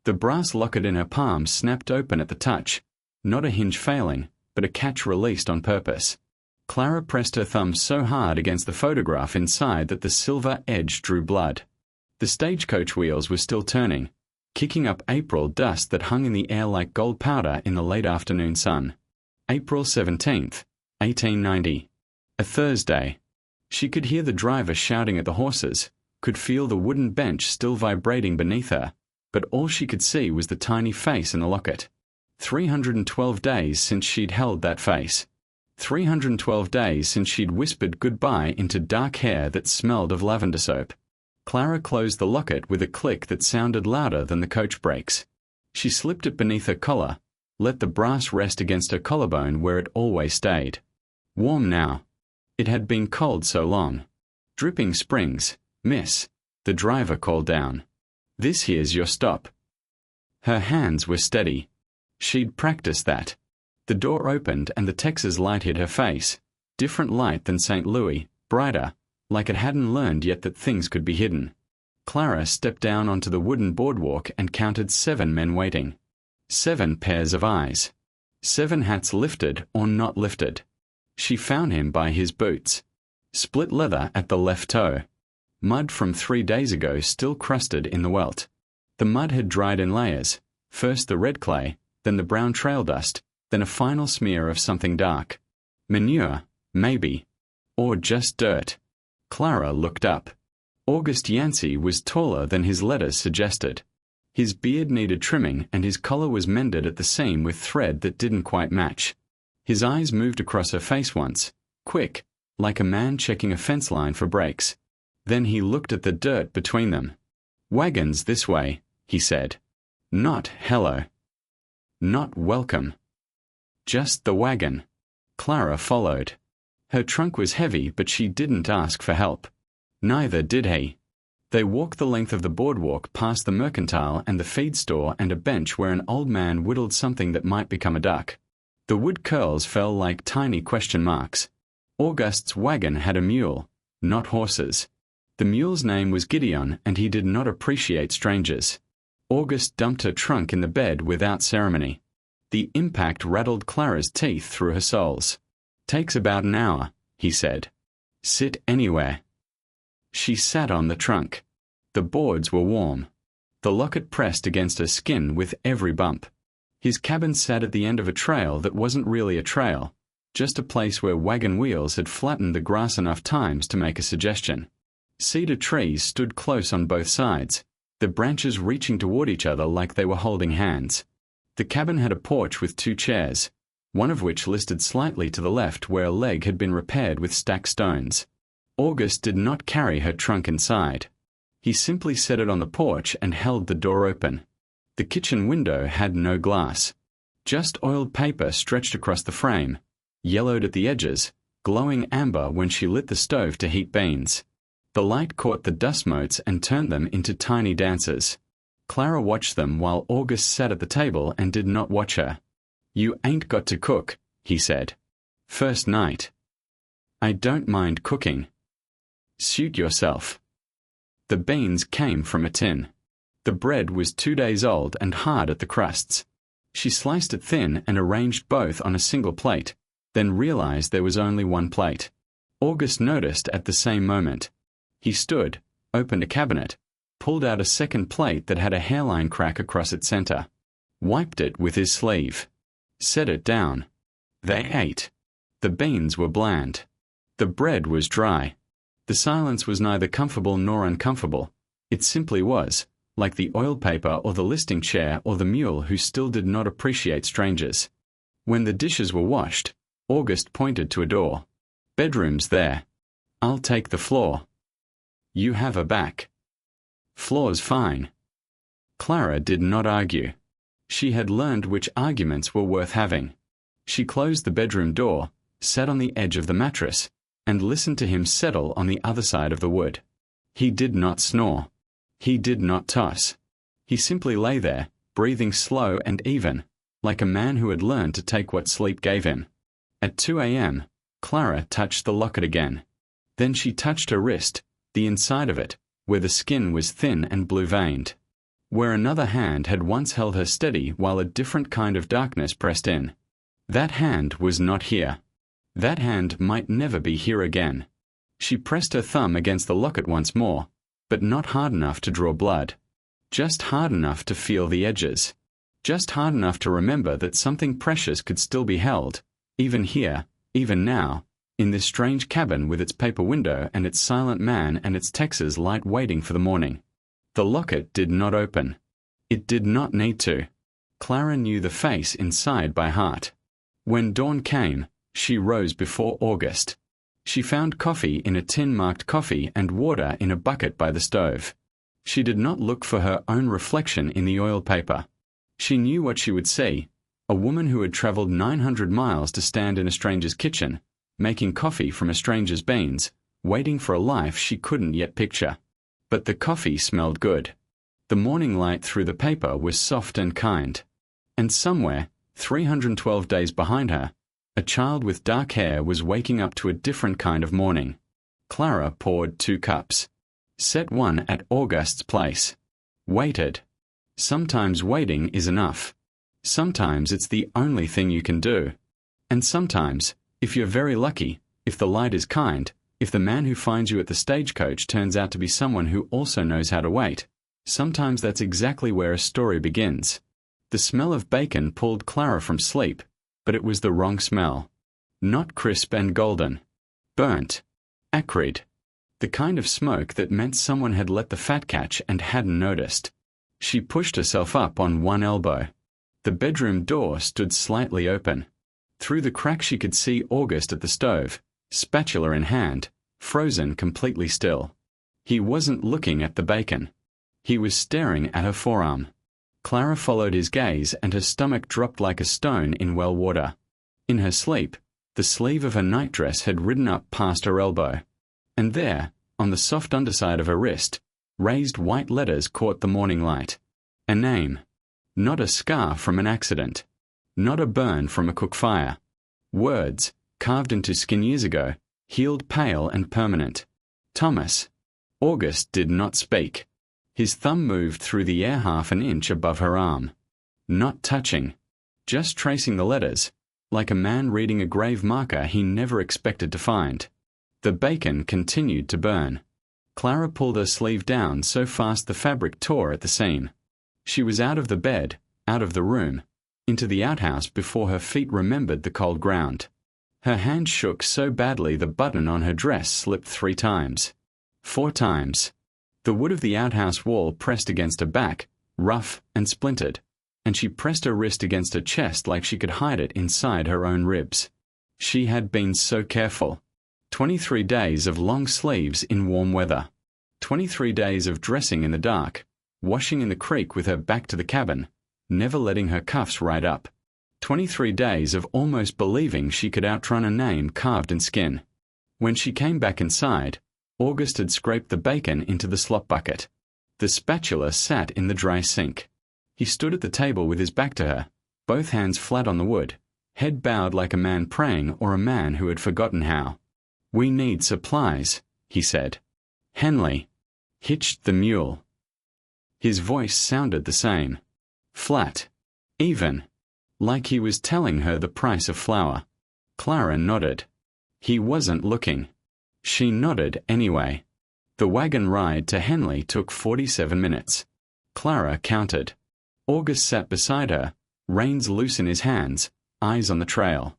The brass locket in her palm snapped open at the touch, not a hinge failing, but a catch released on purpose. Clara pressed her thumb so hard against the photograph inside that the silver edge drew blood. The stagecoach wheels were still turning, kicking up April dust that hung in the air like gold powder in the late afternoon sun. April 17th, 1890. A Thursday. She could hear the driver shouting at the horses, could feel the wooden bench still vibrating beneath her, but all she could see was the tiny face in the locket. 312 days since she'd held that face. 312 days since she'd whispered goodbye into dark hair that smelled of lavender soap. Clara closed the locket with a click that sounded louder than the coach brakes. She slipped it beneath her collar, let the brass rest against her collarbone where it always stayed. Warm now. It had been cold so long. Dripping springs, miss, the driver called down. This here's your stop. Her hands were steady. She'd practiced that. The door opened and the Texas light hit her face, different light than St. Louis, brighter, like it hadn't learned yet that things could be hidden. Clara stepped down onto the wooden boardwalk and counted 7 men waiting. 7 pairs of eyes. 7 hats lifted or not lifted. She found him by his boots. Split leather at the left toe. Mud from 3 days ago still crusted in the welt. The mud had dried in layers, first the red clay, then the brown trail dust, then a final smear of something dark. Manure, maybe. Or just dirt. Clara looked up. August Yancey was taller than his letters suggested. His beard needed trimming and his collar was mended at the seam with thread that didn't quite match. His eyes moved across her face once, quick, like a man checking a fence line for brakes. Then he looked at the dirt between them. Wagons this way, he said. Not hello. Not welcome. Just the wagon. Clara followed. Her trunk was heavy, but she didn't ask for help. Neither did he. They walked the length of the boardwalk past the mercantile and the feed store and a bench where an old man whittled something that might become a duck. The wood curls fell like tiny question marks. August's wagon had a mule, not horses. The mule's name was Gideon, and he did not appreciate strangers. August dumped her trunk in the bed without ceremony. The impact rattled Clara's teeth through her soles. Takes about an hour, he said. Sit anywhere. She sat on the trunk. The boards were warm. The locket pressed against her skin with every bump. His cabin sat at the end of a trail that wasn't really a trail, just a place where wagon wheels had flattened the grass enough times to make a suggestion. Cedar trees stood close on both sides, the branches reaching toward each other like they were holding hands. The cabin had a porch with 2 chairs, one of which listed slightly to the left where a leg had been repaired with stacked stones. August did not carry her trunk inside. He simply set it on the porch and held the door open. The kitchen window had no glass. Just oiled paper stretched across the frame, yellowed at the edges, glowing amber when she lit the stove to heat beans. The light caught the dust motes and turned them into tiny dancers. Clara watched them while August sat at the table and did not watch her. You ain't got to cook, he said. First night. I don't mind cooking. Suit yourself. The beans came from a tin. The bread was 2 days old and hard at the crusts. She sliced it thin and arranged both on a single plate, then realized there was only one plate. August noticed at the same moment. He stood, opened a cabinet, pulled out a second plate that had a hairline crack across its center, wiped it with his sleeve, set it down. They ate. The beans were bland. The bread was dry. The silence was neither comfortable nor uncomfortable. It simply was, like the oil paper or the listing chair or the mule who still did not appreciate strangers. When the dishes were washed, August pointed to a door. Bedroom's there. I'll take the floor. You have a back. Floor's fine. Clara did not argue. She had learned which arguments were worth having. She closed the bedroom door, sat on the edge of the mattress, and listened to him settle on the other side of the wood. He did not snore. He did not toss. He simply lay there, breathing slow and even, like a man who had learned to take what sleep gave him. At 2 a.m., Clara touched the locket again. Then she touched her wrist, the inside of it, where the skin was thin and blue-veined. where another hand had once held her steady while a different kind of darkness pressed in. That hand was not here. That hand might never be here again. She pressed her thumb against the locket once more, but not hard enough to draw blood. Just hard enough to feel the edges. Just hard enough to remember that something precious could still be held, even here, even now, in this strange cabin with its paper window and its silent man and its Texas light waiting for the morning. The locket did not open. It did not need to. Clara knew the face inside by heart. When dawn came, she rose before August. She found coffee in a tin marked coffee and water in a bucket by the stove. She did not look for her own reflection in the oil paper. She knew what she would see, a woman who had traveled 900 miles to stand in a stranger's kitchen, making coffee from a stranger's beans, waiting for a life she couldn't yet picture. But the coffee smelled good. The morning light through the paper was soft and kind. And somewhere, 312 days behind her, a child with dark hair was waking up to a different kind of morning. Clara poured 2 cups. Set one at August's place. Waited. Sometimes waiting is enough. Sometimes it's the only thing you can do. And sometimes, if you're very lucky, if the light is kind, if the man who finds you at the stagecoach turns out to be someone who also knows how to wait, sometimes that's exactly where a story begins. The smell of bacon pulled Clara from sleep, but it was the wrong smell. Not crisp and golden. Burnt. Acrid. The kind of smoke that meant someone had let the fat catch and hadn't noticed. She pushed herself up on one elbow. The bedroom door stood slightly open. Through the crack she could see August at the stove, spatula in hand, frozen completely still. He wasn't looking at the bacon. He was staring at her forearm. Clara followed his gaze and her stomach dropped like a stone in well water. In her sleep, the sleeve of her nightdress had ridden up past her elbow. And there, on the soft underside of her wrist, raised white letters caught the morning light. A name. Not a scar from an accident. Not a burn from a cook fire. Words, carved into skin years ago, healed pale and permanent. Thomas. August did not speak. His thumb moved through the air half an inch above her arm. Not touching. Just tracing the letters, like a man reading a grave marker he never expected to find. The bacon continued to burn. Clara pulled her sleeve down so fast the fabric tore at the seam. She was out of the bed, out of the room, into the outhouse before her feet remembered the cold ground. Her hand shook so badly the button on her dress slipped 3 times. 4 times. The wood of the outhouse wall pressed against her back, rough and splintered, and she pressed her wrist against her chest like she could hide it inside her own ribs. She had been so careful. 23 days of long sleeves in warm weather. 23 days of dressing in the dark, washing in the creek with her back to the cabin, never letting her cuffs ride up. 23 days of almost believing she could outrun a name carved in skin. When she came back inside, August had scraped the bacon into the slop bucket. The spatula sat in the dry sink. He stood at the table with his back to her, both hands flat on the wood, head bowed like a man praying or a man who had forgotten how. "We need supplies," he said. "Henley hitched the mule." His voice sounded the same. Flat. Even. Like he was telling her the price of flour. Clara nodded. He wasn't looking. She nodded anyway. The wagon ride to Henley took 47 minutes. Clara counted. August sat beside her, reins loose in his hands, eyes on the trail.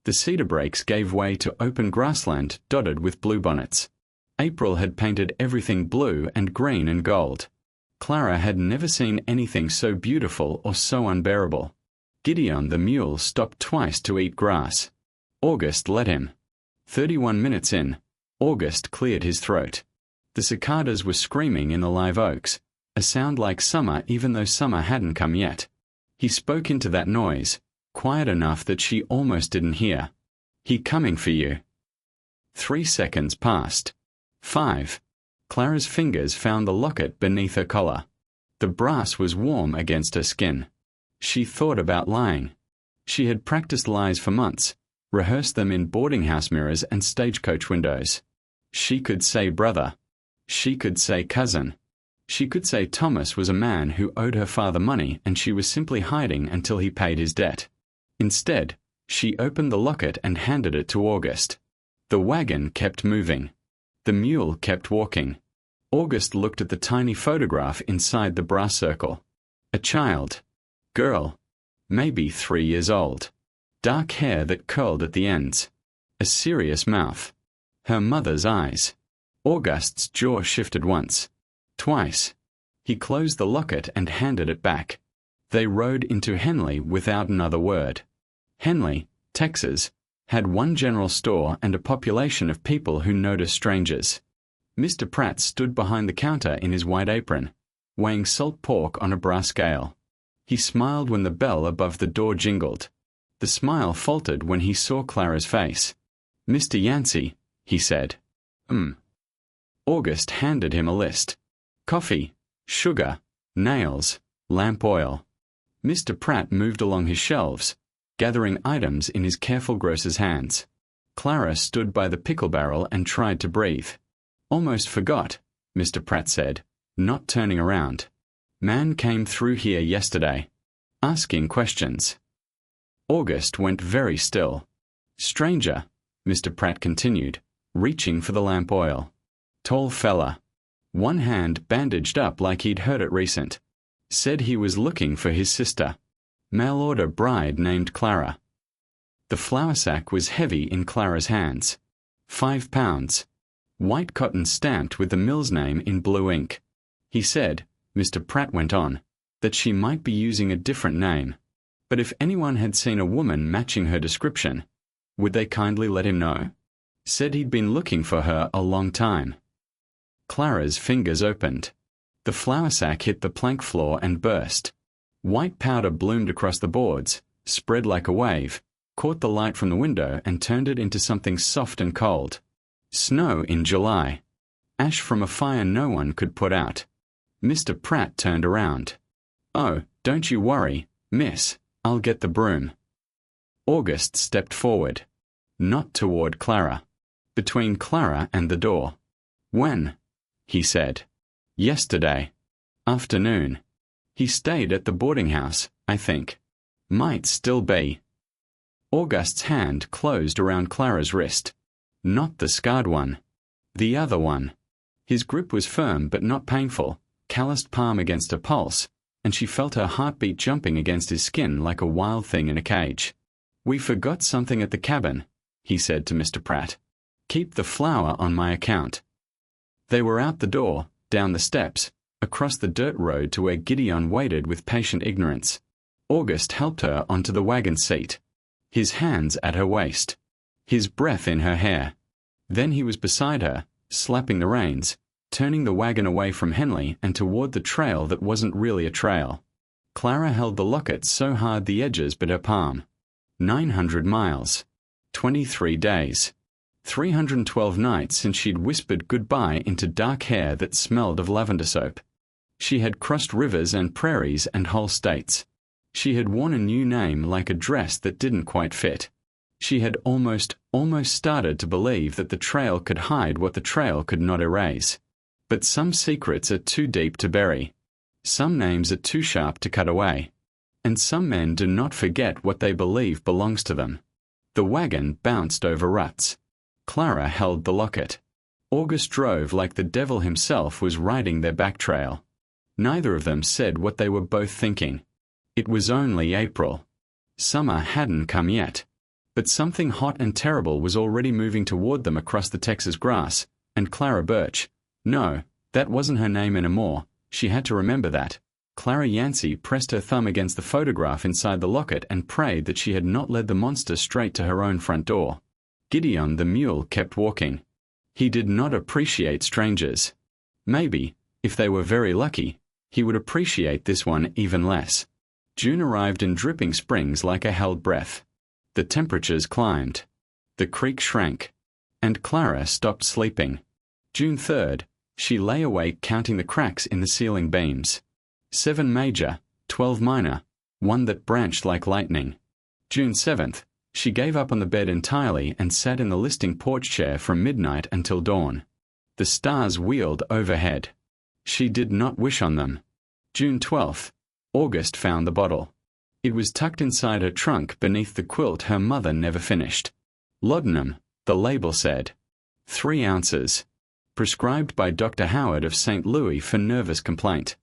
The cedar brakes gave way to open grassland dotted with bluebonnets. April had painted everything blue and green and gold. Clara had never seen anything so beautiful or so unbearable. Gideon the mule stopped twice to eat grass. August let him. 31 minutes in, August cleared his throat. The cicadas were screaming in the live oaks, a sound like summer even though summer hadn't come yet. He spoke into that noise, quiet enough that she almost didn't hear. "He coming for you." 3 seconds passed. 5. Clara's fingers found the locket beneath her collar. The brass was warm against her skin. She thought about lying. She had practiced lies for months, rehearsed them in boarding house mirrors and stagecoach windows. She could say brother. She could say cousin. She could say Thomas was a man who owed her father money and she was simply hiding until he paid his debt. Instead, she opened the locket and handed it to August. The wagon kept moving. The mule kept walking. August looked at the tiny photograph inside the brass circle. A child. Girl. Maybe 3 years old. Dark hair that curled at the ends. A serious mouth. Her mother's eyes. August's jaw shifted once. Twice. He closed the locket and handed it back. They rode into Henley without another word. Henley, Texas, had one general store and a population of people who noticed strangers. Mr. Pratt stood behind the counter in his white apron, weighing salt pork on a brass scale. He smiled when the bell above the door jingled. The smile faltered when he saw Clara's face. "Mr. Yancey," he said. August handed him a list. Coffee, sugar, nails, lamp oil. Mr. Pratt moved along his shelves, gathering items in his careful grocer's hands. Clara stood by the pickle barrel and tried to breathe. "Almost forgot," Mr. Pratt said, not turning around. "Man came through here yesterday, asking questions." August went very still. "Stranger," Mr. Pratt continued, reaching for the lamp oil. "Tall fella. One hand bandaged up like he'd hurt it recent. Said he was looking for his sister. Mail-order bride named Clara." The flour sack was heavy in Clara's hands. 5 pounds. White cotton stamped with the mill's name in blue ink. He said, Mr. Pratt went on, that she might be using a different name. But if anyone had seen a woman matching her description, would they kindly let him know? Said he'd been looking for her a long time. Clara's fingers opened. The flour sack hit the plank floor and burst. White powder bloomed across the boards, spread like a wave, caught the light from the window and turned it into something soft and cold. Snow in July. Ash from a fire no one could put out. Mr. Pratt turned around. "Oh, don't you worry, miss. I'll get the broom." August stepped forward. Not toward Clara. Between Clara and the door. "When?" he said. "Yesterday. Afternoon. He stayed at the boarding house, I think. Might still be." August's hand closed around Clara's wrist. Not the scarred one. The other one. His grip was firm but not painful, calloused palm against her pulse, and she felt her heartbeat jumping against his skin like a wild thing in a cage. "We forgot something at the cabin," he said to Mr. Pratt. "Keep the flour on my account." They were out the door, down the steps, across the dirt road to where Gideon waited with patient ignorance. August helped her onto the wagon seat, his hands at her waist, his breath in her hair. Then he was beside her, slapping the reins, turning the wagon away from Henley and toward the trail that wasn't really a trail. Clara held the locket so hard the edges bit her palm. 900 miles. 23 days. 312 nights since she'd whispered goodbye into dark hair that smelled of lavender soap. She had crossed rivers and prairies and whole states. She had worn a new name like a dress that didn't quite fit. She had almost started to believe that the trail could hide what the trail could not erase. But some secrets are too deep to bury. Some names are too sharp to cut away. And some men do not forget what they believe belongs to them. The wagon bounced over ruts. Clara held the locket. August drove like the devil himself was riding their back trail. Neither of them said what they were both thinking. It was only April. Summer hadn't come yet. But something hot and terrible was already moving toward them across the Texas grass, and Clara Birch. No, that wasn't her name anymore. She had to remember that. Clara Yancey pressed her thumb against the photograph inside the locket and prayed that she had not led the monster straight to her own front door. Gideon the mule kept walking. He did not appreciate strangers. Maybe, if they were very lucky, he would appreciate this one even less. June arrived in dripping springs like a held breath. The temperatures climbed. The creek shrank. And Clara stopped sleeping. June 3rd, she lay awake counting the cracks in the ceiling beams. 7 major, 12 minor, one that branched like lightning. June 7th, she gave up on the bed entirely and sat in the listing porch chair from midnight until dawn. The stars wheeled overhead. She did not wish on them. June 12th. August found the bottle. It was tucked inside her trunk beneath the quilt her mother never finished. Laudanum, the label said. 3 ounces. Prescribed by Dr. Howard of St. Louis for nervous complaint.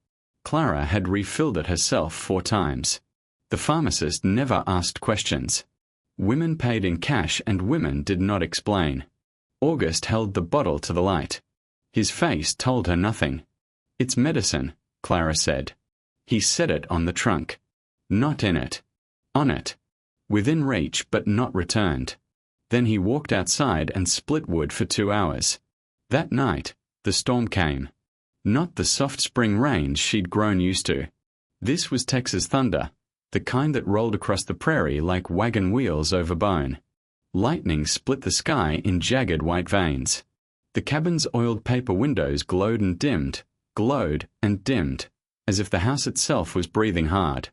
Clara had refilled it herself 4 times. The pharmacist never asked questions. Women paid in cash and women did not explain. August held the bottle to the light. His face told her nothing. "It's medicine," Clara said. He set it on the trunk. Not in it. On it. Within reach but not returned. Then he walked outside and split wood for 2 hours. That night, the storm came. Not the soft spring rains she'd grown used to. This was Texas thunder, the kind that rolled across the prairie like wagon wheels over bone. Lightning split the sky in jagged white veins. The cabin's oiled paper windows glowed and dimmed, as if the house itself was breathing hard.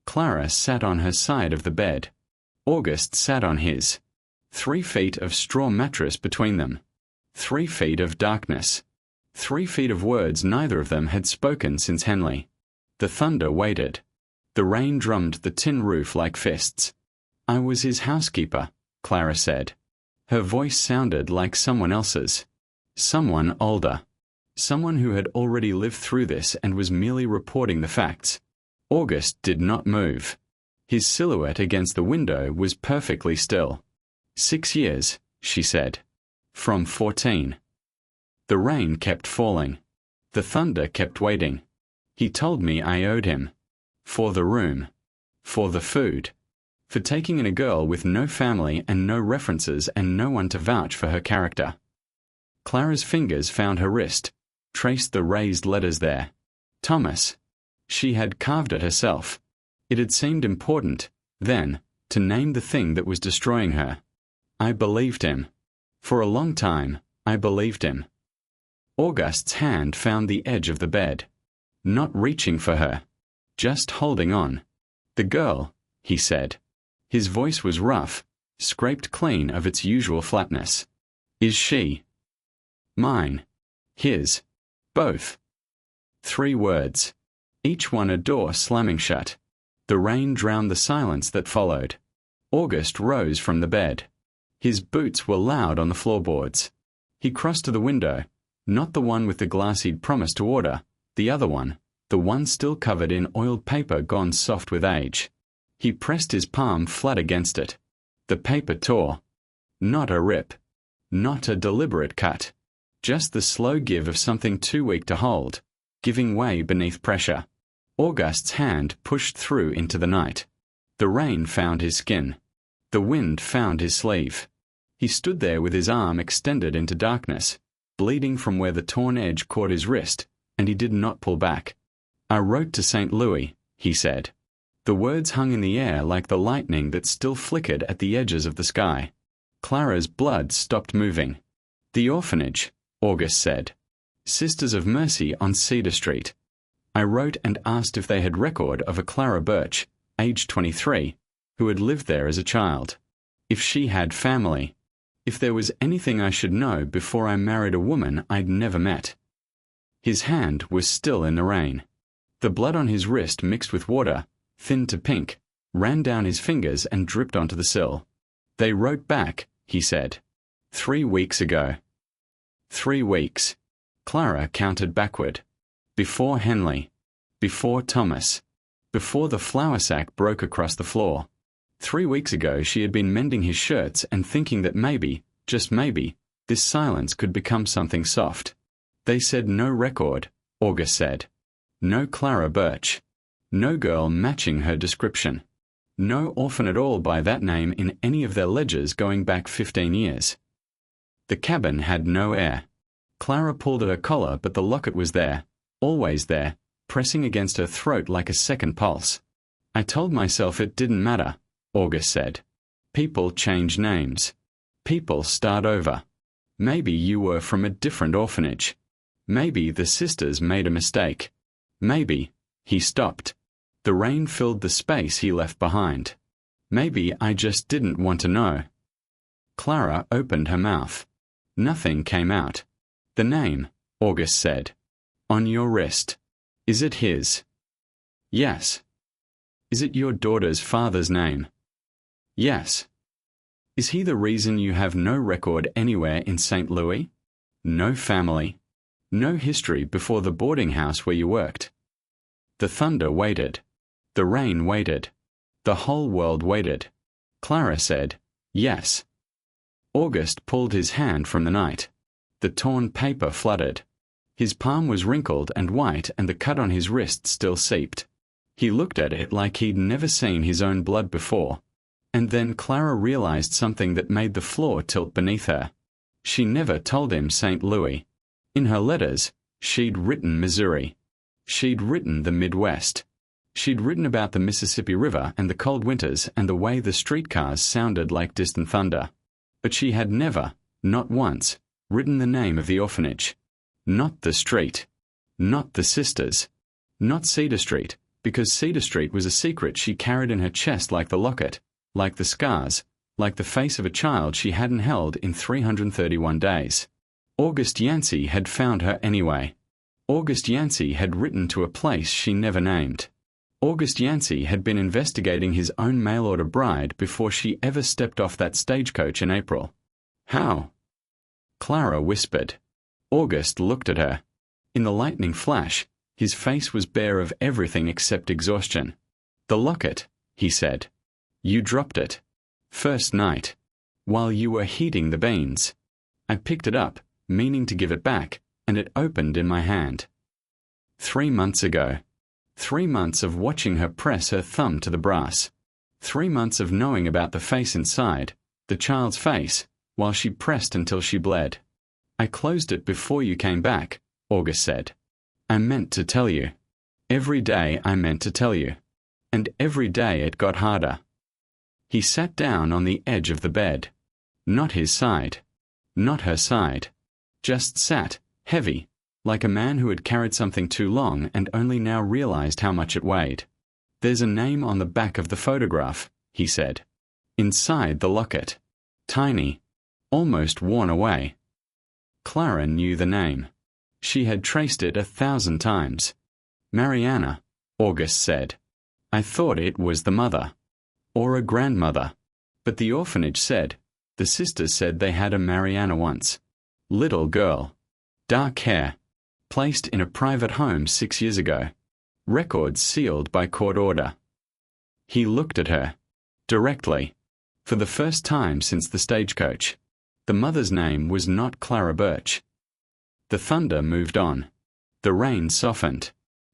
Clara sat on her side of the bed. August sat on his. 3 feet of straw mattress between them. 3 feet of darkness. 3 feet of words neither of them had spoken since Henley. The thunder waited. The rain drummed the tin roof like fists. "I was his housekeeper," Clara said. Her voice sounded like someone else's. Someone older. Someone who had already lived through this and was merely reporting the facts. August did not move. His silhouette against the window was perfectly still. 6 years, she said. From 14. The rain kept falling. The thunder kept waiting. He told me I owed him. For the room. For the food. For taking in a girl with no family and no references and no one to vouch for her character. Clara's fingers found her wrist, traced the raised letters there. Thomas. She had carved it herself. It had seemed important, then, to name the thing that was destroying her. I believed him. For a long time, I believed him. August's hand found the edge of the bed. Not reaching for her. Just holding on. "The girl," he said. His voice was rough, scraped clean of its usual flatness. "Is she?" "Mine." "His." "Both." 3 words. Each one a door slamming shut. The rain drowned the silence that followed. August rose from the bed. His boots were loud on the floorboards. He crossed to the window, not the one with the glass he'd promised to order, the other one, the one still covered in oiled paper gone soft with age. He pressed his palm flat against it. The paper tore. Not a rip. Not a deliberate cut. Just the slow give of something too weak to hold, giving way beneath pressure. August's hand pushed through into the night. The rain found his skin. The wind found his sleeve. He stood there with his arm extended into darkness, bleeding from where the torn edge caught his wrist, and he did not pull back. "I wrote to St. Louis," he said. The words hung in the air like the lightning that still flickered at the edges of the sky. Clara's blood stopped moving. "The orphanage," August said. "Sisters of Mercy on Cedar Street. I wrote and asked if they had record of a Clara Birch, age 23, who had lived there as a child. If she had family. If there was anything I should know before I married a woman I'd never met." His hand was still in the rain. The blood on his wrist mixed with water, thin to pink, ran down his fingers and dripped onto the sill. "They wrote back," he said. 3 weeks ago. 3 weeks. Clara counted backward. Before Henley. Before Thomas. Before the flour sack broke across the floor. 3 weeks ago she had been mending his shirts and thinking that maybe, just maybe, this silence could become something soft. They said no record, August said. No Clara Birch. No girl matching her description. No orphan at all by that name in any of their ledgers going back 15 years. The cabin had no air. Clara pulled at her collar, but the locket was there, always there, pressing against her throat like a second pulse. "I told myself it didn't matter," August said. "People change names. People start over. Maybe you were from a different orphanage. Maybe the sisters made a mistake. Maybe—" He stopped. The rain filled the space he left behind. "Maybe I just didn't want to know." Clara opened her mouth. Nothing came out. "The name," August said. On your wrist. Is it his? Yes. Is it your daughter's father's name? Yes. Is he the reason you have no record anywhere in St. Louis? No family? No history before the boarding house where you worked? The thunder waited. The rain waited. The whole world waited. Clara said, yes. August pulled his hand from the night. The torn paper fluttered. His palm was wrinkled and white, and the cut on his wrist still seeped. He looked at it like he'd never seen his own blood before. And then Clara realized something that made the floor tilt beneath her. She never told him St. Louis. In her letters, she'd written Missouri. She'd written the Midwest. She'd written about the Mississippi River and the cold winters and the way the streetcars sounded like distant thunder. But she had never, not once, written the name of the orphanage. Not the street. Not the sisters. Not Cedar Street, because Cedar Street was a secret she carried in her chest like the locket, like the scars, like the face of a child she hadn't held in 331 days. August Yancey had found her anyway. August Yancey had written to a place she never named. August Yancey had been investigating his own mail-order bride before she ever stepped off that stagecoach in April. How? Clara whispered. August looked at her. In the lightning flash, his face was bare of everything except exhaustion. The locket, he said. You dropped it. First night. While you were heating the beans. I picked it up, meaning to give it back, and it opened in my hand. 3 months ago. 3 months of watching her press her thumb to the brass. 3 months of knowing about the face inside, the child's face, while she pressed until she bled. I closed it before you came back, August said. I meant to tell you. Every day I meant to tell you. And every day it got harder. He sat down on the edge of the bed. Not his side. Not her side. Just sat, heavy, like a man who had carried something too long and only now realized how much it weighed. There's a name on the back of the photograph, he said. Inside the locket. Tiny. Almost worn away. Clara knew the name. She had traced it 1,000 times. Mariana, August said. I thought it was the mother. Or a grandmother. But the orphanage said, the sisters said they had a Mariana once. Little girl. Dark hair. Placed in a private home 6 years ago. Records sealed by court order. He looked at her. Directly. For the first time since the stagecoach. The mother's name was not Clara Birch. The thunder moved on. The rain softened.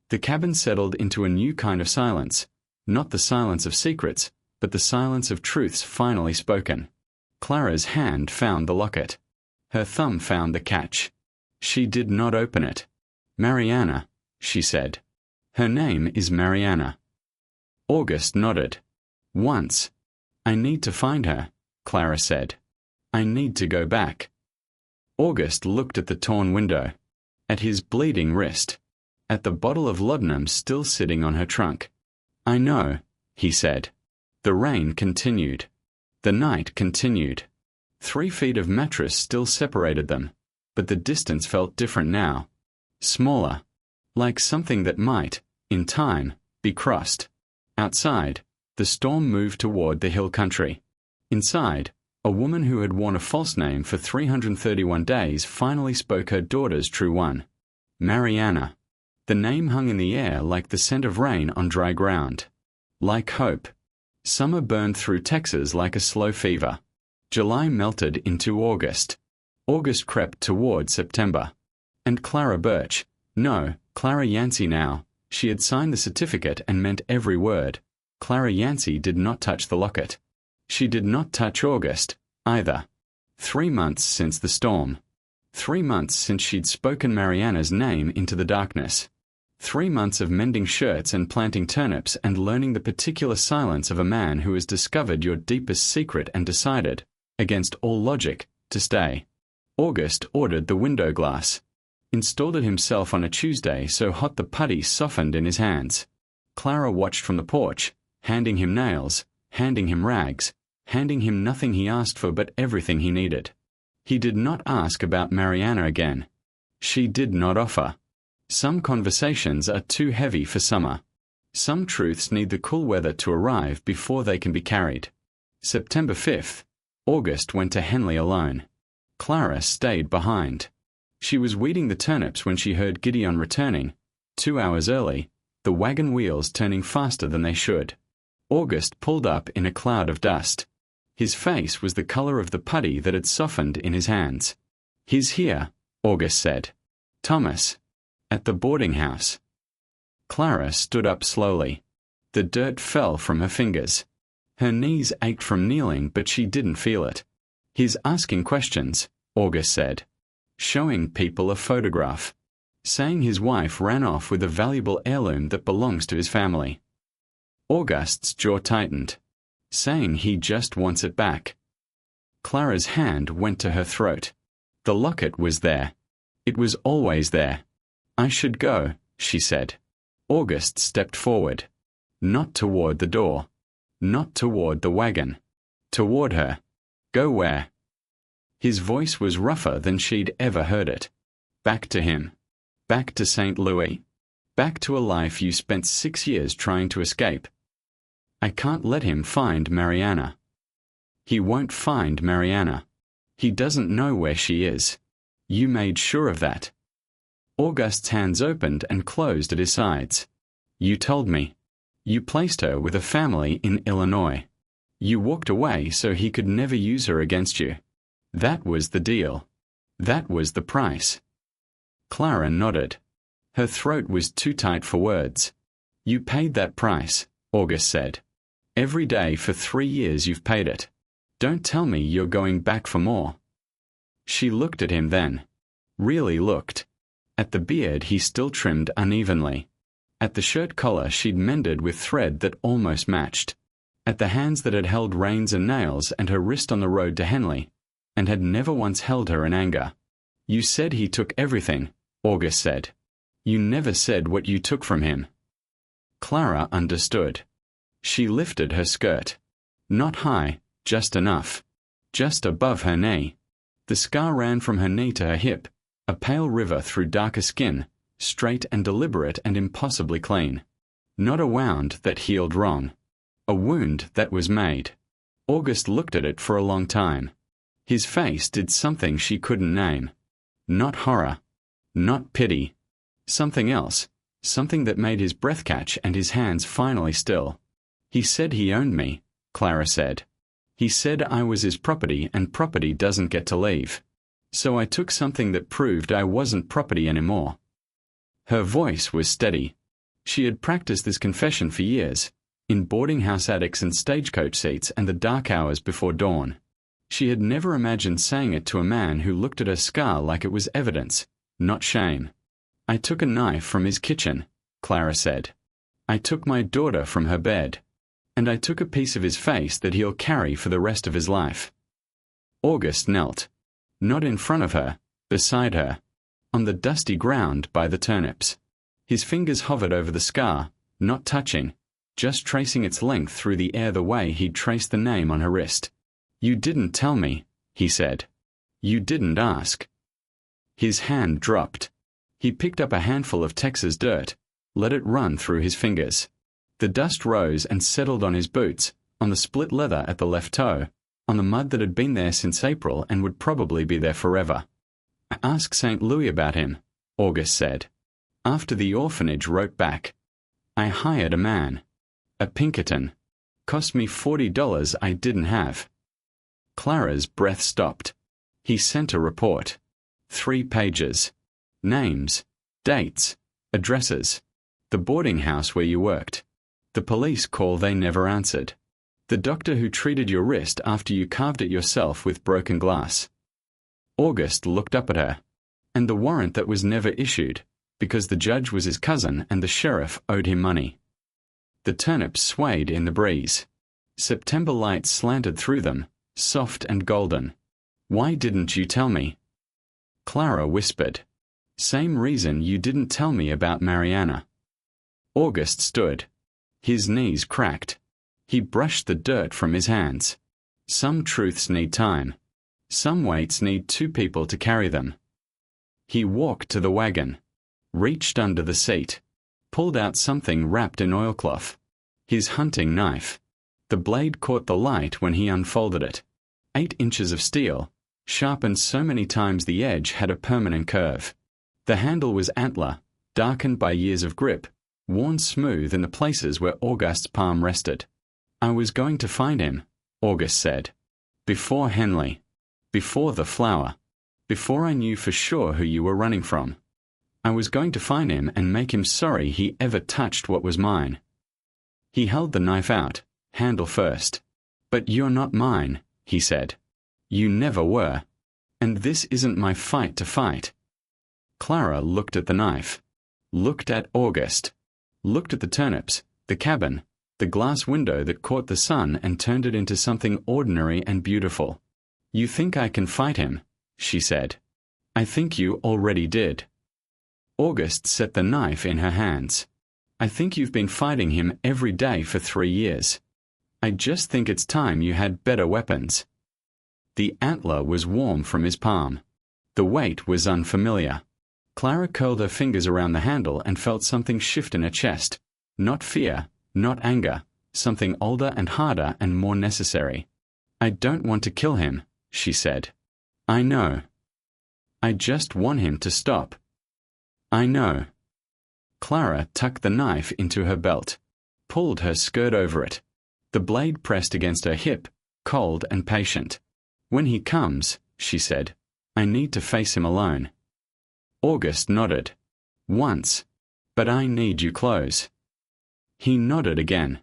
The cabin settled into a new kind of silence. Not the silence of secrets, but the silence of truths finally spoken. Clara's hand found the locket. Her thumb found the catch. She did not open it. Mariana, she said. Her name is Mariana. August nodded. Once. I need to find her, Clara said. I need to go back. August looked at the torn window, at his bleeding wrist, at the bottle of laudanum still sitting on her trunk. I know, he said. The rain continued. The night continued. 3 feet of mattress still separated them, but the distance felt different now. Smaller. Like something that might, in time, be crossed. Outside, the storm moved toward the hill country. Inside, a woman who had worn a false name for 331 days finally spoke her daughter's true one. Mariana. The name hung in the air like the scent of rain on dry ground. Like hope. Summer burned through Texas like a slow fever. July melted into August. August crept toward September. And Clara Birch, no, Clara Yancey now, she had signed the certificate and meant every word. Clara Yancey did not touch the locket. She did not touch August, either. 3 months since the storm. 3 months since she'd spoken Mariana's name into the darkness. 3 months of mending shirts and planting turnips and learning the particular silence of a man who has discovered your deepest secret and decided, against all logic, to stay. August ordered the window glass. Installed it himself on a Tuesday so hot the putty softened in his hands. Clara watched from the porch, handing him nails, handing him rags, handing him nothing he asked for but everything he needed. He did not ask about Mariana again. She did not offer. Some conversations are too heavy for summer. Some truths need the cool weather to arrive before they can be carried. September 5th. August went to Henley alone. Clara stayed behind. She was weeding the turnips when she heard Gideon returning, 2 hours early, the wagon wheels turning faster than they should. August pulled up in a cloud of dust. His face was the color of the putty that had softened in his hands. "He's here," August said. "Thomas. At the boarding house." Clara stood up slowly. The dirt fell from her fingers. Her knees ached from kneeling, but she didn't feel it. "He's asking questions," August said. "Showing people a photograph. Saying his wife ran off with a valuable heirloom that belongs to his family." August's jaw tightened. "Saying he just wants it back." Clara's hand went to her throat. The locket was there. It was always there. "I should go," she said. August stepped forward. Not toward the door. Not toward the wagon. Toward her. "Go where?" His voice was rougher than she'd ever heard it. "Back to him. Back to St. Louis. Back to a life you spent 6 years trying to escape. I can't let him find Mariana." "He won't find Mariana. He doesn't know where she is. You made sure of that." August's hands opened and closed at his sides. "You told me. You placed her with a family in Illinois. You walked away so he could never use her against you. That was the deal. That was the price." Clara nodded. Her throat was too tight for words. "You paid that price," August said. "Every day for 3 years you've paid it. Don't tell me you're going back for more." She looked at him then. Really looked. At the beard he still trimmed unevenly. At the shirt collar she'd mended with thread that almost matched. At the hands that had held reins and nails and her wrist on the road to Henley, and had never once held her in anger. "You said he took everything," August said. "You never said what you took from him." Clara understood. She lifted her skirt. Not high, just enough. Just above her knee. The scar ran from her knee to her hip, a pale river through darker skin, straight and deliberate and impossibly clean. Not a wound that healed wrong. A wound that was made. August looked at it for a long time. His face did something she couldn't name. Not horror. Not pity. Something else. Something that made his breath catch and his hands finally still. "He said he owned me," Clara said. "He said I was his property and property doesn't get to leave. So I took something that proved I wasn't property anymore." Her voice was steady. She had practiced this confession for years, in boarding house attics and stagecoach seats and the dark hours before dawn. She had never imagined saying it to a man who looked at her scar like it was evidence, not shame. "I took a knife from his kitchen," Clara said. "I took my daughter from her bed. And I took a piece of his face that he'll carry for the rest of his life." August knelt. Not in front of her, beside her. On the dusty ground by the turnips. His fingers hovered over the scar, not touching, just tracing its length through the air the way he'd traced the name on her wrist. "You didn't tell me," he said. "You didn't ask." His hand dropped. He picked up a handful of Texas dirt, let it run through his fingers. The dust rose and settled on his boots, on the split leather at the left toe, on the mud that had been there since April and would probably be there forever. "I asked St. Louis about him," August said. "After the orphanage wrote back. I hired a man. A Pinkerton. Cost me $40 I didn't have." Clara's breath stopped. He sent a report. 3 pages. Names, dates, addresses. The boarding house where you worked. The police call they never answered. The doctor who treated your wrist after you carved it yourself with broken glass. August looked up at her. And the warrant that was never issued, because the judge was his cousin and the sheriff owed him money. The turnips swayed in the breeze. September light slanted through them, soft and golden. "Why didn't you tell me?" Clara whispered. "Same reason you didn't tell me about Mariana." August stood. His knees cracked. He brushed the dirt from his hands. Some truths need time. Some weights need 2 people to carry them. He walked to the wagon. reached under the seat, pulled out something wrapped in oilcloth. His hunting knife. The blade caught the light when he unfolded it. 8 inches of steel, sharpened so many times the edge had a permanent curve. The handle was antler, darkened by years of grip, worn smooth in the places where August's palm rested. I was going to find him, August said. Before Henley. Before the flower. Before I knew for sure who you were running from. I was going to find him and make him sorry he ever touched what was mine. He held the knife out, handle first. But you're not mine, he said. You never were. And this isn't my fight to fight. Clara looked at the knife. Looked at August. Looked at the turnips, the cabin, the glass window that caught the sun and turned it into something ordinary and beautiful. You think I can fight him, she said. I think you already did. August set the knife in her hands. I think you've been fighting him every day for 3 years. I just think it's time you had better weapons. The antler was warm from his palm. The weight was unfamiliar. Clara curled her fingers around the handle and felt something shift in her chest. Not fear, not anger, something older and harder and more necessary. I don't want to kill him, she said. I know. I just want him to stop. I know. Clara tucked the knife into her belt, pulled her skirt over it. The blade pressed against her hip, cold and patient. When he comes, she said, I need to face him alone. August nodded. Once. But I need you close. He nodded again.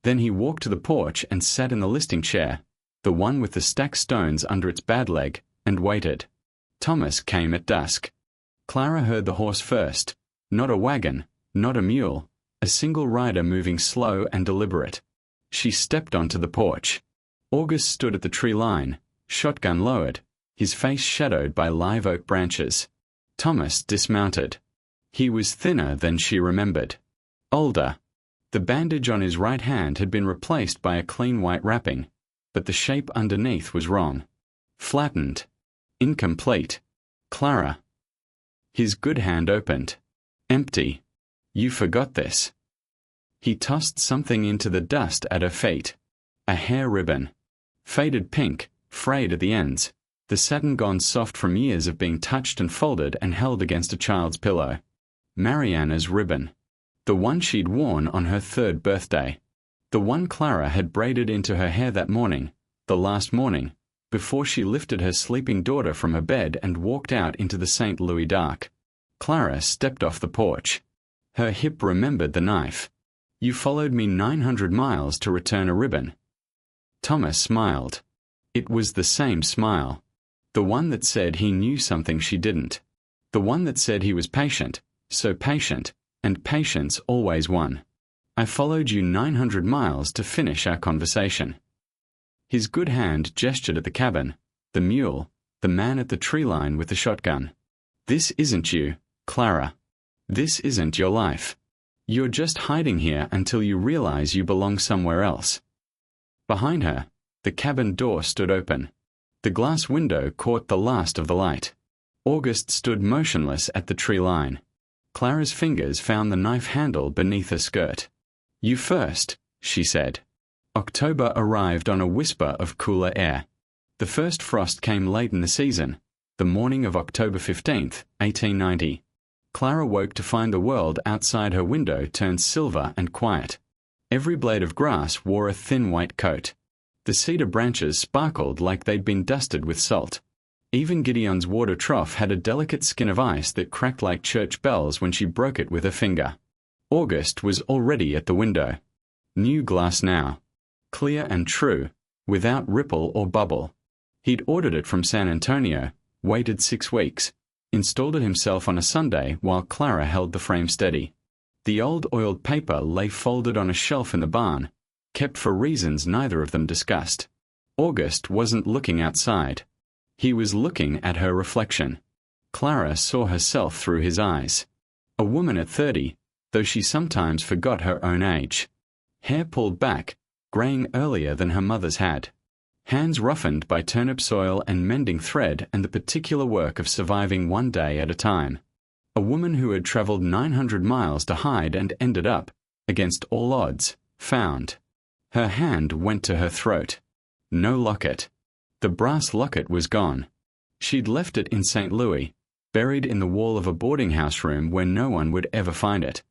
Then he walked to the porch and sat in the listing chair, the one with the stacked stones under its bad leg, and waited. Thomas came at dusk. Clara heard the horse first. Not a wagon, not a mule, a single rider moving slow and deliberate. She stepped onto the porch. August stood at the tree line, shotgun lowered, his face shadowed by live oak branches. Thomas dismounted. He was thinner than she remembered. Older. The bandage on his right hand had been replaced by a clean white wrapping, but the shape underneath was wrong. Flattened. Incomplete. Clara. His good hand opened. Empty. You forgot this. He tossed something into the dust at her feet. A hair ribbon. Faded pink, frayed at the ends, the satin gone soft from years of being touched and folded and held against a child's pillow. Mariana's ribbon. The one she'd worn on her 3rd birthday. The one Clara had braided into her hair that morning, the last morning, before she lifted her sleeping daughter from her bed and walked out into the St. Louis dark. Clara stepped off the porch. Her hip remembered the knife. You followed me 900 miles to return a ribbon. Thomas smiled. It was the same smile. The one that said he knew something she didn't. The one that said he was patient, so patient, and patience always won. I followed you 900 miles to finish our conversation. His good hand gestured at the cabin, the mule, the man at the tree line with the shotgun. This isn't you, Clara. This isn't your life. You're just hiding here until you realize you belong somewhere else. Behind her, the cabin door stood open. The glass window caught the last of the light. August stood motionless at the tree line. Clara's fingers found the knife handle beneath her skirt. You first, she said. October arrived on a whisper of cooler air. The first frost came late in the season, the morning of October 15th, 1890. Clara woke to find the world outside her window turned silver and quiet. Every blade of grass wore a thin white coat. The cedar branches sparkled like they'd been dusted with salt. Even Gideon's water trough had a delicate skin of ice that cracked like church bells when she broke it with her finger. August was already at the window. New glass now. Clear and true, without ripple or bubble. He'd ordered it from San Antonio, waited 6 weeks, installed it himself on a Sunday while Clara held the frame steady. The old oiled paper lay folded on a shelf in the barn, kept for reasons neither of them discussed. August wasn't looking outside. He was looking at her reflection. Clara saw herself through his eyes. A woman at 30, though she sometimes forgot her own age. Hair pulled back, graying earlier than her mother's had. Hands roughened by turnip soil and mending thread and the particular work of surviving one day at a time. A woman who had traveled 900 miles to hide and ended up, against all odds, found. Her hand went to her throat. No locket. The brass locket was gone. She'd left it in St. Louis, buried in the wall of a boarding house room where no one would ever find it.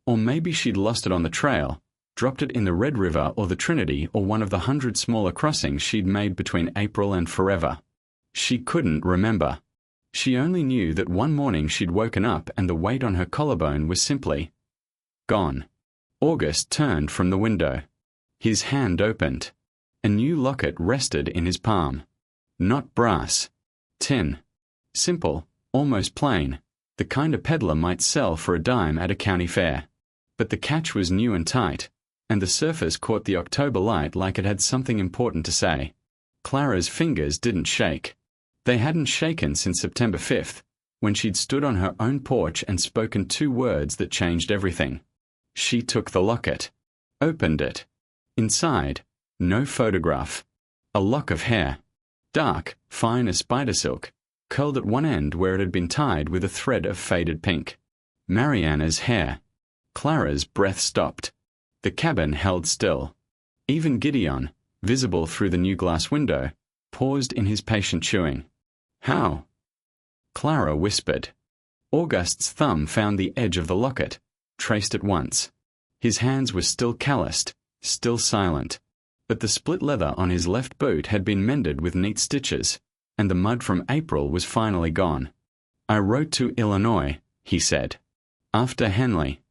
Or maybe she'd lost it on the trail, dropped it in the Red River or the Trinity or one of the 100 smaller crossings she'd made between April and forever. She couldn't remember. She only knew that one morning she'd woken up and the weight on her collarbone was simply gone. August turned from the window. His hand opened. A new locket rested in his palm. Not brass. Tin. Simple, almost plain, the kind a peddler might sell for a dime at a county fair. But the catch was new and tight, and the surface caught the October light like it had something important to say. Clara's fingers didn't shake. They hadn't shaken since September 5th, when she'd stood on her own porch and spoken 2 words that changed everything. She took the locket. Opened it. Inside, no photograph. A lock of hair. Dark, fine as spider silk, curled at one end where it had been tied with a thread of faded pink. Mariana's hair. Clara's breath stopped. The cabin held still. Even Gideon, visible through the new glass window, paused in his patient chewing. How? Clara whispered. August's thumb found the edge of the locket, traced it once. His hands were still calloused, still silent, but the split leather on his left boot had been mended with neat stitches, and the mud from April was finally gone. I wrote to Illinois, he said. After Henley.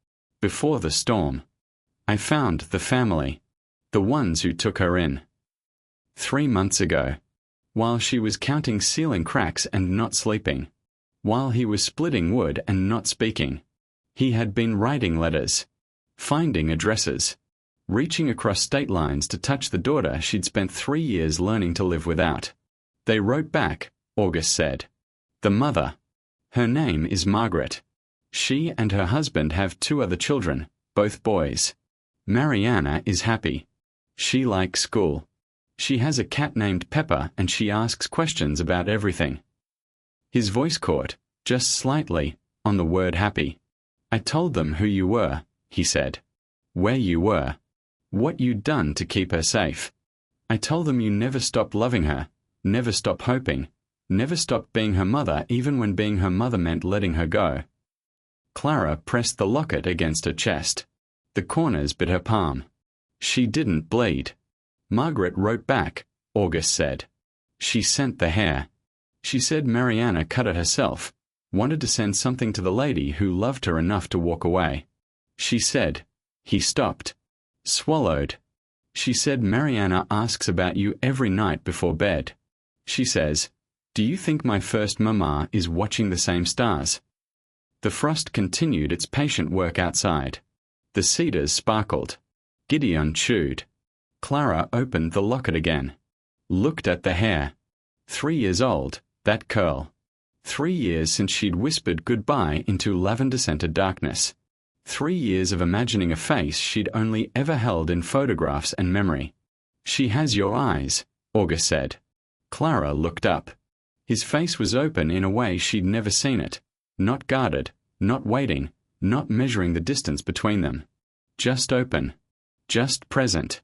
Before the storm. I found the family. The ones who took her in. 3 months ago. While she was counting ceiling cracks and not sleeping. While he was splitting wood and not speaking. He had been writing letters. Finding addresses. Reaching across state lines to touch the daughter she'd spent 3 years learning to live without. They wrote back, August said. The mother. Her name is Margaret. She and her husband have 2 other children, both boys. Mariana is happy. She likes school. She has a cat named Pepper and she asks questions about everything. His voice caught, just slightly, on the word happy. I told them who you were, he said. Where you were. What you'd done to keep her safe. I told them you never stopped loving her, never stopped hoping, never stopped being her mother even when being her mother meant letting her go. Clara pressed the locket against her chest. The corners bit her palm. She didn't bleed. Margaret wrote back, August said. She sent the hair. She said Mariana cut it herself, wanted to send something to the lady who loved her enough to walk away. She said. He stopped. Swallowed. She said Mariana asks about you every night before bed. She says, do you think my first mama is watching the same stars? The frost continued its patient work outside. The cedars sparkled. Gideon chewed. Clara opened the locket again. Looked at the hair. 3 years old, that curl. 3 years since she'd whispered goodbye into lavender-scented darkness. 3 years of imagining a face she'd only ever held in photographs and memory. She has your eyes, August said. Clara looked up. His face was open in a way she'd never seen it. Not guarded, not waiting, not measuring the distance between them. Just open. Just present.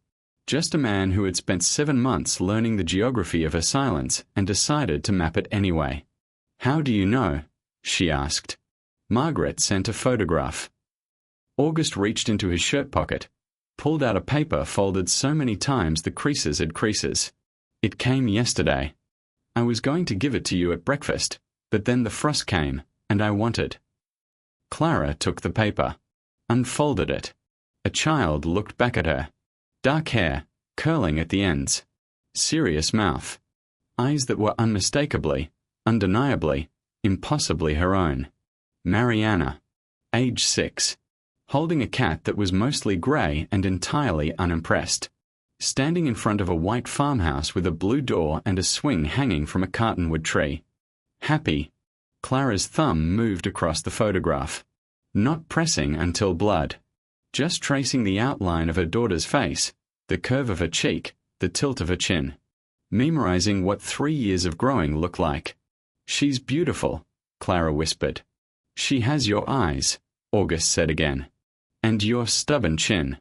Just a man who had spent 7 months learning the geography of her silence and decided to map it anyway. How do you know? She asked. Margaret sent a photograph. August reached into his shirt pocket, pulled out a paper folded so many times the creases had creases. It came yesterday. I was going to give it to you at breakfast, but then the frost came, and I wanted. Clara took the paper, unfolded it. A child looked back at her. Dark hair, curling at the ends. Serious mouth. Eyes that were unmistakably, undeniably, impossibly her own. Mariana, age 6. Holding a cat that was mostly grey and entirely unimpressed. Standing in front of a white farmhouse with a blue door and a swing hanging from a cottonwood tree. Happy. Clara's thumb moved across the photograph. Not pressing until blood. Just tracing the outline of her daughter's face, the curve of her cheek, the tilt of her chin. Memorizing what 3 years of growing looked like. She's beautiful, Clara whispered. She has your eyes, August said again. And your stubborn chin.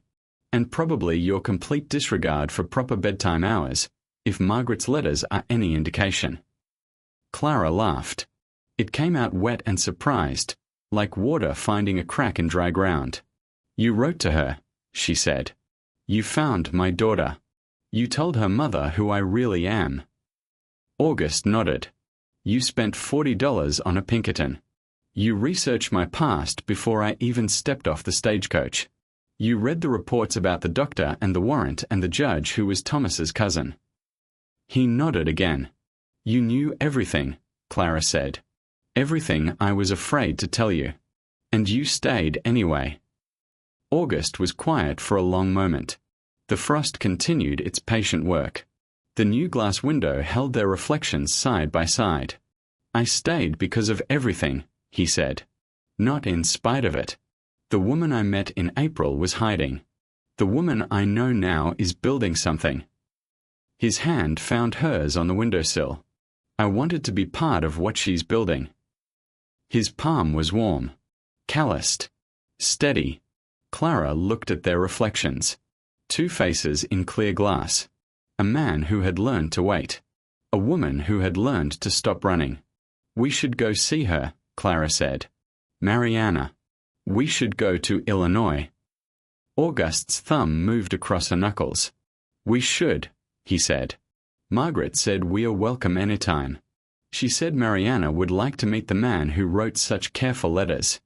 And probably your complete disregard for proper bedtime hours, if Margaret's letters are any indication. Clara laughed. It came out wet and surprised, like water finding a crack in dry ground. You wrote to her, she said. You found my daughter. You told her mother who I really am. August nodded. You spent $40 on a Pinkerton. You researched my past before I even stepped off the stagecoach. You read the reports about the doctor and the warrant and the judge who was Thomas's cousin. He nodded again. You knew everything, Clara said. Everything I was afraid to tell you. And you stayed anyway. August was quiet for a long moment. The frost continued its patient work. The new glass window held their reflections side by side. I stayed because of everything, he said. Not in spite of it. The woman I met in April was hiding. The woman I know now is building something. His hand found hers on the windowsill. I wanted to be part of what she's building. His palm was warm, calloused, steady. Clara looked at their reflections. Two faces in clear glass. A man who had learned to wait. A woman who had learned to stop running. We should go see her, Clara said. Mariana. We should go to Illinois. August's thumb moved across her knuckles. We should, he said. Margaret said we are welcome anytime. She said Mariana would like to meet the man who wrote such careful letters.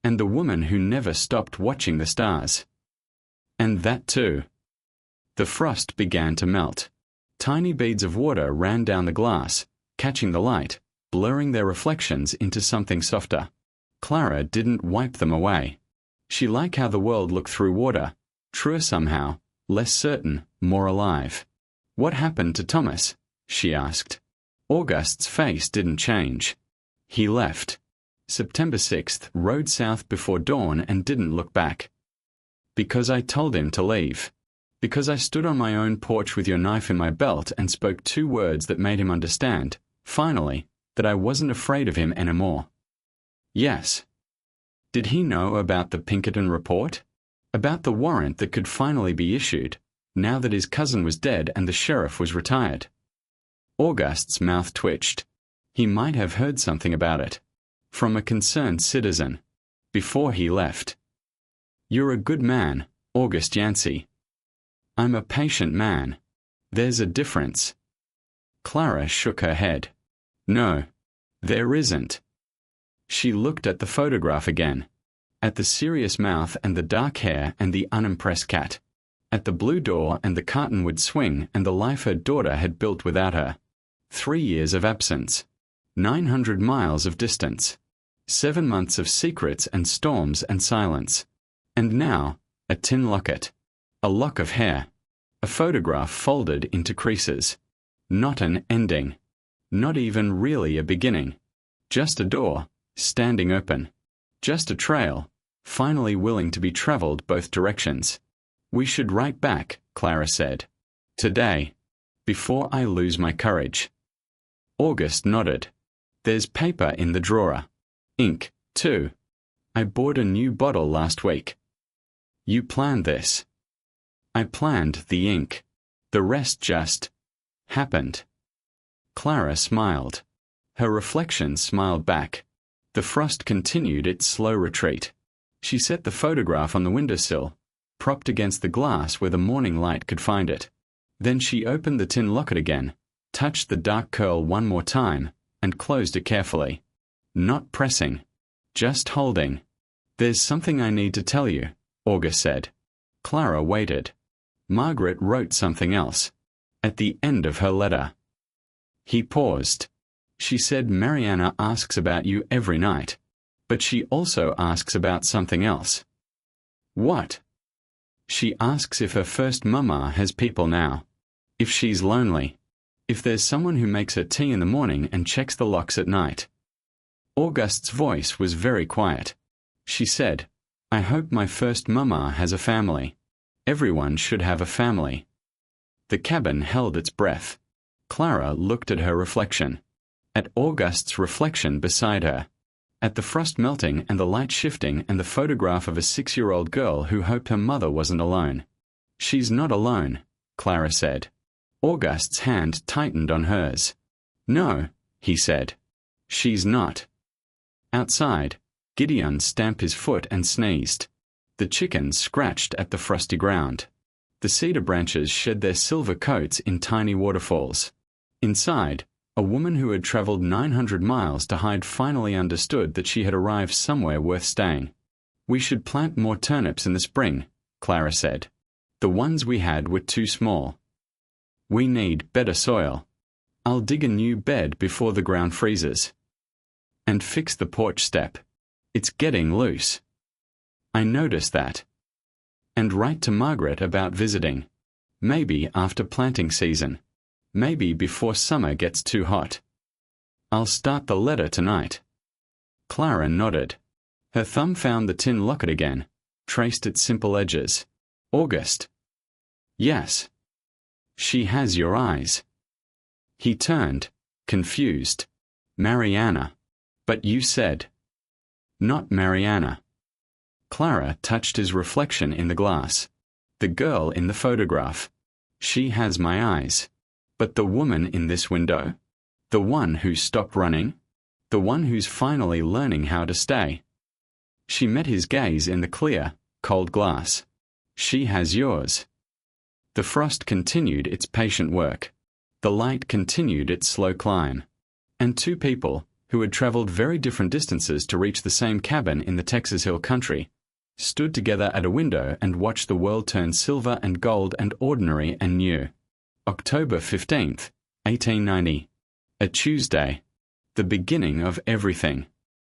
And the woman who never stopped watching the stars. And that too. The frost began to melt. Tiny beads of water ran down the glass, catching the light, blurring their reflections into something softer. Clara didn't wipe them away. She liked how the world looked through water, truer somehow, less certain, more alive. What happened to Thomas? She asked. August's face didn't change. He left. September 6th, rode south before dawn and didn't look back. Because I told him to leave. Because I stood on my own porch with your knife in my belt and spoke 2 words that made him understand, finally, that I wasn't afraid of him anymore. Yes. Did he know about the Pinkerton report? About the warrant that could finally be issued, now that his cousin was dead and the sheriff was retired? August's mouth twitched. He might have heard something about it. From a concerned citizen. Before he left. You're a good man, August Yancey. I'm a patient man. There's a difference. Clara shook her head. No, there isn't. She looked at the photograph again. At the serious mouth and the dark hair and the unimpressed cat. At the blue door and the cartonwood swing and the life her daughter had built without her. 3 years of absence. 900 miles of distance. 7 months of secrets and storms and silence. And now, a tin locket. A lock of hair. A photograph folded into creases. Not an ending. Not even really a beginning. Just a door, standing open. Just a trail, finally willing to be traveled both directions. We should write back, Clara said. Today. Before I lose my courage. August nodded. There's paper in the drawer. Ink, too. I bought a new bottle last week. You planned this. I planned the ink. The rest just happened. Clara smiled. Her reflection smiled back. The frost continued its slow retreat. She set the photograph on the windowsill, propped against the glass where the morning light could find it. Then she opened the tin locket again, touched the dark curl one more time, and closed it carefully. Not pressing. Just holding. There's something I need to tell you, August said. Clara waited. Margaret wrote something else. At the end of her letter. He paused. She said Mariana asks about you every night. But she also asks about something else. What? She asks if her first mama has people now. If she's lonely. If there's someone who makes her tea in the morning and checks the locks at night. August's voice was very quiet. She said, I hope my first mama has a family. Everyone should have a family. The cabin held its breath. Clara looked at her reflection. At August's reflection beside her. At the frost melting and the light shifting and the photograph of a 6-year-old girl who hoped her mother wasn't alone. "She's not alone," Clara said. August's hand tightened on hers. "No," he said. "She's not." Outside, Gideon stamped his foot and sneezed. The chickens scratched at the frosty ground. The cedar branches shed their silver coats in tiny waterfalls. Inside, a woman who had traveled 900 miles to hide finally understood that she had arrived somewhere worth staying. "We should plant more turnips in the spring," Clara said. "The ones we had were too small. We need better soil. I'll dig a new bed before the ground freezes. And fix the porch step. It's getting loose. I noticed that. And write to Margaret about visiting. Maybe after planting season. Maybe before summer gets too hot. I'll start the letter tonight." Clara nodded. Her thumb found the tin locket again, traced its simple edges. "August." "Yes." "She has your eyes." He turned, confused. "Mariana. But you said." "Not Mariana." Clara touched his reflection in the glass. "The girl in the photograph. She has my eyes. But the woman in this window? The one who stopped running? The one who's finally learning how to stay?" She met his gaze in the clear, cold glass. "She has yours." The frost continued its patient work. The light continued its slow climb. And two people, who had traveled very different distances to reach the same cabin in the Texas Hill Country, stood together at a window and watched the world turn silver and gold and ordinary and new. October 15th, 1890. A Tuesday. The beginning of everything.